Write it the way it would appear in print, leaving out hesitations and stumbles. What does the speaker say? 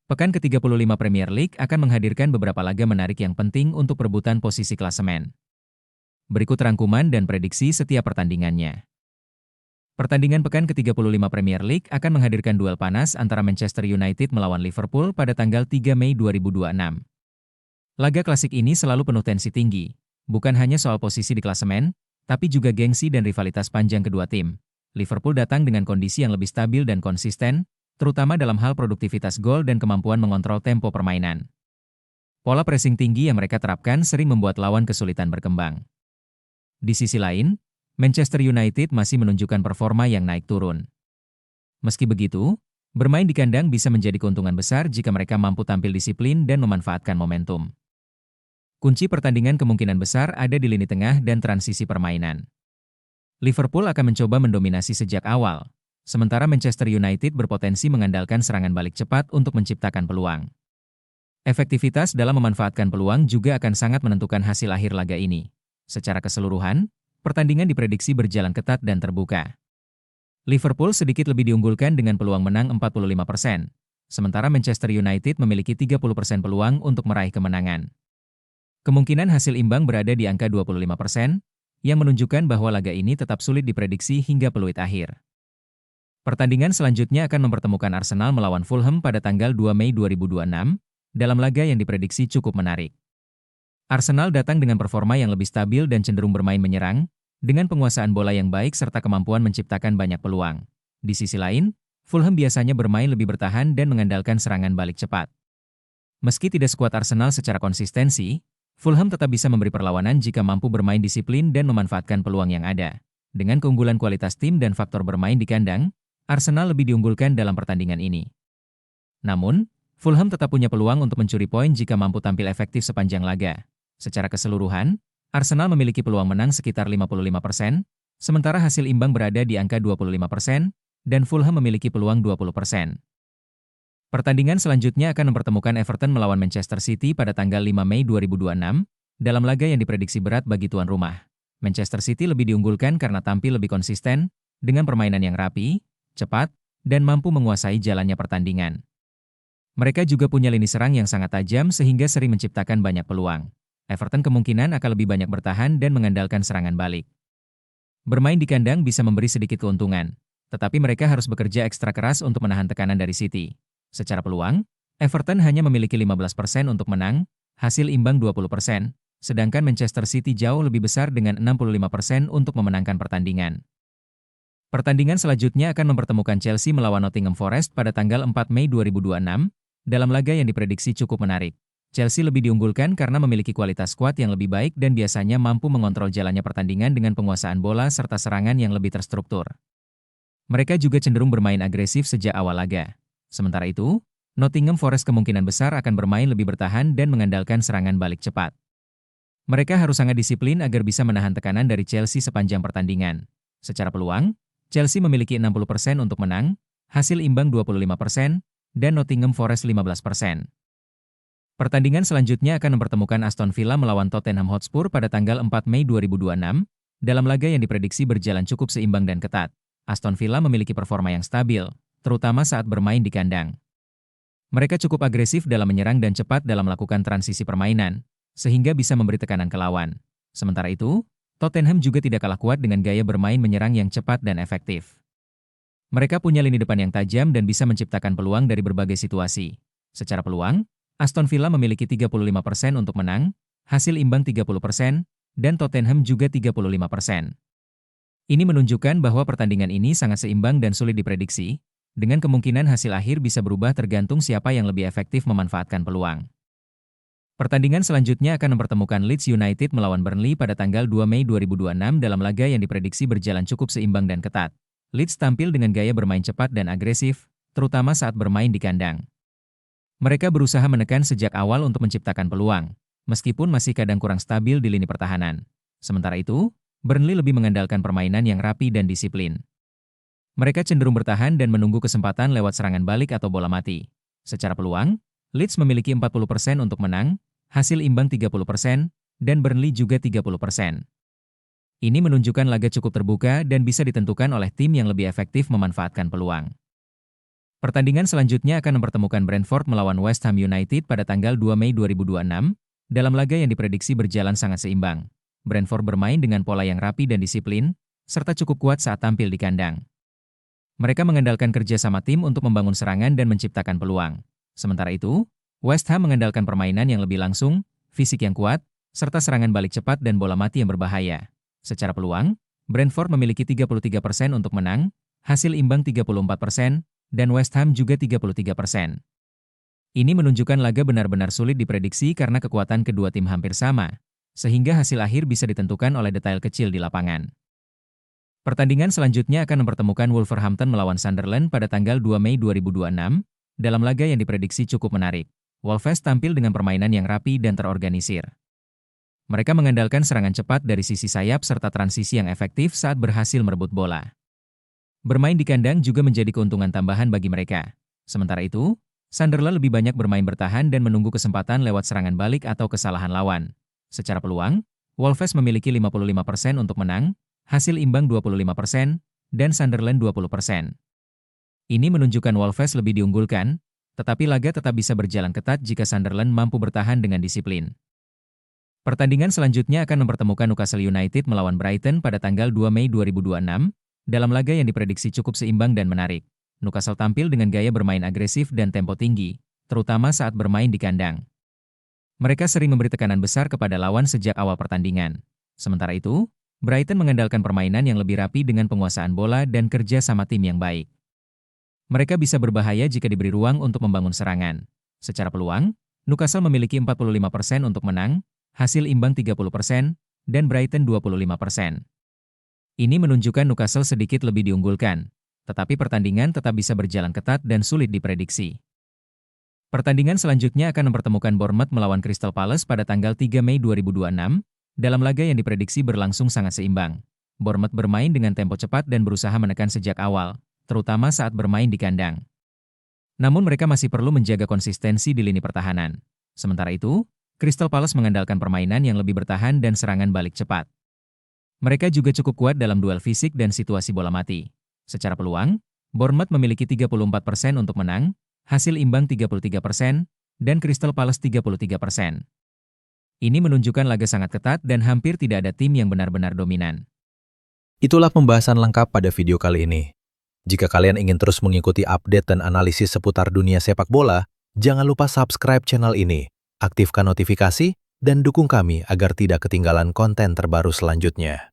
Pekan ke-35 Premier League akan menghadirkan beberapa laga menarik yang penting untuk perebutan posisi klasemen. Berikut rangkuman dan prediksi setiap pertandingannya. Pertandingan pekan ke-35 Premier League akan menghadirkan duel panas antara Manchester United melawan Liverpool pada tanggal 3 Mei 2026. Laga klasik ini selalu penuh tensi tinggi, bukan hanya soal posisi di klasemen, tapi juga gengsi dan rivalitas panjang kedua tim. Liverpool datang dengan kondisi yang lebih stabil dan konsisten, terutama dalam hal produktivitas gol dan kemampuan mengontrol tempo permainan. Pola pressing tinggi yang mereka terapkan sering membuat lawan kesulitan berkembang. Di sisi lain, Manchester United masih menunjukkan performa yang naik turun. Meski begitu, bermain di kandang bisa menjadi keuntungan besar jika mereka mampu tampil disiplin dan memanfaatkan momentum. Kunci pertandingan kemungkinan besar ada di lini tengah dan transisi permainan. Liverpool akan mencoba mendominasi sejak awal, sementara Manchester United berpotensi mengandalkan serangan balik cepat untuk menciptakan peluang. Efektivitas dalam memanfaatkan peluang juga akan sangat menentukan hasil akhir laga ini. Secara keseluruhan, pertandingan diprediksi berjalan ketat dan terbuka. Liverpool sedikit lebih diunggulkan dengan peluang menang 45%, sementara Manchester United memiliki 30% peluang untuk meraih kemenangan. Kemungkinan hasil imbang berada di angka 25%, yang menunjukkan bahwa laga ini tetap sulit diprediksi hingga peluit akhir. Pertandingan selanjutnya akan mempertemukan Arsenal melawan Fulham pada tanggal 2 Mei 2026, dalam laga yang diprediksi cukup menarik. Arsenal datang dengan performa yang lebih stabil dan cenderung bermain menyerang, dengan penguasaan bola yang baik serta kemampuan menciptakan banyak peluang. Di sisi lain, Fulham biasanya bermain lebih bertahan dan mengandalkan serangan balik cepat. Meski tidak sekuat Arsenal secara konsistensi, Fulham tetap bisa memberi perlawanan jika mampu bermain disiplin dan memanfaatkan peluang yang ada. Dengan keunggulan kualitas tim dan faktor bermain di kandang, Arsenal lebih diunggulkan dalam pertandingan ini. Namun, Fulham tetap punya peluang untuk mencuri poin jika mampu tampil efektif sepanjang laga. Secara keseluruhan, Arsenal memiliki peluang menang sekitar 55%, sementara hasil imbang berada di angka 25%, dan Fulham memiliki peluang 20%. Pertandingan selanjutnya akan mempertemukan Everton melawan Manchester City pada tanggal 5 Mei 2026, dalam laga yang diprediksi berat bagi tuan rumah. Manchester City lebih diunggulkan karena tampil lebih konsisten, dengan permainan yang rapi, cepat, dan mampu menguasai jalannya pertandingan. Mereka juga punya lini serang yang sangat tajam sehingga sering menciptakan banyak peluang. Everton kemungkinan akan lebih banyak bertahan dan mengandalkan serangan balik. Bermain di kandang bisa memberi sedikit keuntungan, tetapi mereka harus bekerja ekstra keras untuk menahan tekanan dari City. Secara peluang, Everton hanya memiliki 15% untuk menang, hasil imbang 20%, sedangkan Manchester City jauh lebih besar dengan 65% untuk memenangkan pertandingan. Pertandingan selanjutnya akan mempertemukan Chelsea melawan Nottingham Forest pada tanggal 4 Mei 2026, dalam laga yang diprediksi cukup menarik. Chelsea lebih diunggulkan karena memiliki kualitas skuad yang lebih baik dan biasanya mampu mengontrol jalannya pertandingan dengan penguasaan bola serta serangan yang lebih terstruktur. Mereka juga cenderung bermain agresif sejak awal laga. Sementara itu, Nottingham Forest kemungkinan besar akan bermain lebih bertahan dan mengandalkan serangan balik cepat. Mereka harus sangat disiplin agar bisa menahan tekanan dari Chelsea sepanjang pertandingan. Secara peluang, Chelsea memiliki 60% untuk menang, hasil imbang 25%, dan Nottingham Forest 15%. Pertandingan selanjutnya akan mempertemukan Aston Villa melawan Tottenham Hotspur pada tanggal 4 Mei 2026, dalam laga yang diprediksi berjalan cukup seimbang dan ketat. Aston Villa memiliki performa yang stabil, terutama saat bermain di kandang. Mereka cukup agresif dalam menyerang dan cepat dalam melakukan transisi permainan, sehingga bisa memberi tekanan ke lawan. Sementara itu, Tottenham juga tidak kalah kuat dengan gaya bermain menyerang yang cepat dan efektif. Mereka punya lini depan yang tajam dan bisa menciptakan peluang dari berbagai situasi. Secara peluang, Aston Villa memiliki 35% untuk menang, hasil imbang 30%, dan Tottenham juga 35%. Ini menunjukkan bahwa pertandingan ini sangat seimbang dan sulit diprediksi, dengan kemungkinan hasil akhir bisa berubah tergantung siapa yang lebih efektif memanfaatkan peluang. Pertandingan selanjutnya akan mempertemukan Leeds United melawan Burnley pada tanggal 2 Mei 2026 dalam laga yang diprediksi berjalan cukup seimbang dan ketat. Leeds tampil dengan gaya bermain cepat dan agresif, terutama saat bermain di kandang. Mereka berusaha menekan sejak awal untuk menciptakan peluang, meskipun masih kadang kurang stabil di lini pertahanan. Sementara itu, Burnley lebih mengandalkan permainan yang rapi dan disiplin. Mereka cenderung bertahan dan menunggu kesempatan lewat serangan balik atau bola mati. Secara peluang, Leeds memiliki 40% untuk menang, hasil imbang 30%, dan Burnley juga 30%. Ini menunjukkan laga cukup terbuka dan bisa ditentukan oleh tim yang lebih efektif memanfaatkan peluang. Pertandingan selanjutnya akan mempertemukan Brentford melawan West Ham United pada tanggal 2 Mei 2026, dalam laga yang diprediksi berjalan sangat seimbang. Brentford bermain dengan pola yang rapi dan disiplin, serta cukup kuat saat tampil di kandang. Mereka mengandalkan kerja sama tim untuk membangun serangan dan menciptakan peluang. Sementara itu, West Ham mengandalkan permainan yang lebih langsung, fisik yang kuat, serta serangan balik cepat dan bola mati yang berbahaya. Secara peluang, Brentford memiliki 33% untuk menang, hasil imbang 34%, dan West Ham juga 33%. Ini menunjukkan laga benar-benar sulit diprediksi karena kekuatan kedua tim hampir sama, sehingga hasil akhir bisa ditentukan oleh detail kecil di lapangan. Pertandingan selanjutnya akan mempertemukan Wolverhampton melawan Sunderland pada tanggal 2 Mei 2026, dalam laga yang diprediksi cukup menarik. Wolves tampil dengan permainan yang rapi dan terorganisir. Mereka mengandalkan serangan cepat dari sisi sayap serta transisi yang efektif saat berhasil merebut bola. Bermain di kandang juga menjadi keuntungan tambahan bagi mereka. Sementara itu, Sunderland lebih banyak bermain bertahan dan menunggu kesempatan lewat serangan balik atau kesalahan lawan. Secara peluang, Wolves memiliki 55% untuk menang, hasil imbang 25%, dan Sunderland 20%. Ini menunjukkan Wolves lebih diunggulkan, tetapi laga tetap bisa berjalan ketat jika Sunderland mampu bertahan dengan disiplin. Pertandingan selanjutnya akan mempertemukan Newcastle United melawan Brighton pada tanggal 2 Mei 2026, dalam laga yang diprediksi cukup seimbang dan menarik. Newcastle tampil dengan gaya bermain agresif dan tempo tinggi, terutama saat bermain di kandang. Mereka sering memberi tekanan besar kepada lawan sejak awal pertandingan. Sementara itu, Brighton mengandalkan permainan yang lebih rapi dengan penguasaan bola dan kerja sama tim yang baik. Mereka bisa berbahaya jika diberi ruang untuk membangun serangan. Secara peluang, Newcastle memiliki 45% untuk menang, hasil imbang 30%, dan Brighton 25%. Ini menunjukkan Newcastle sedikit lebih diunggulkan, tetapi pertandingan tetap bisa berjalan ketat dan sulit diprediksi. Pertandingan selanjutnya akan mempertemukan Bournemouth melawan Crystal Palace pada tanggal 3 Mei 2026, dalam laga yang diprediksi berlangsung sangat seimbang. Bournemouth bermain dengan tempo cepat dan berusaha menekan sejak awal, terutama saat bermain di kandang. Namun mereka masih perlu menjaga konsistensi di lini pertahanan. Sementara itu, Crystal Palace mengandalkan permainan yang lebih bertahan dan serangan balik cepat. Mereka juga cukup kuat dalam duel fisik dan situasi bola mati. Secara peluang, Bournemouth memiliki 34% untuk menang, hasil imbang 33%, dan Crystal Palace 33%. Ini menunjukkan laga sangat ketat dan hampir tidak ada tim yang benar-benar dominan. Itulah pembahasan lengkap pada video kali ini. Jika kalian ingin terus mengikuti update dan analisis seputar dunia sepak bola, jangan lupa subscribe channel ini, aktifkan notifikasi, dan dukung kami agar tidak ketinggalan konten terbaru selanjutnya.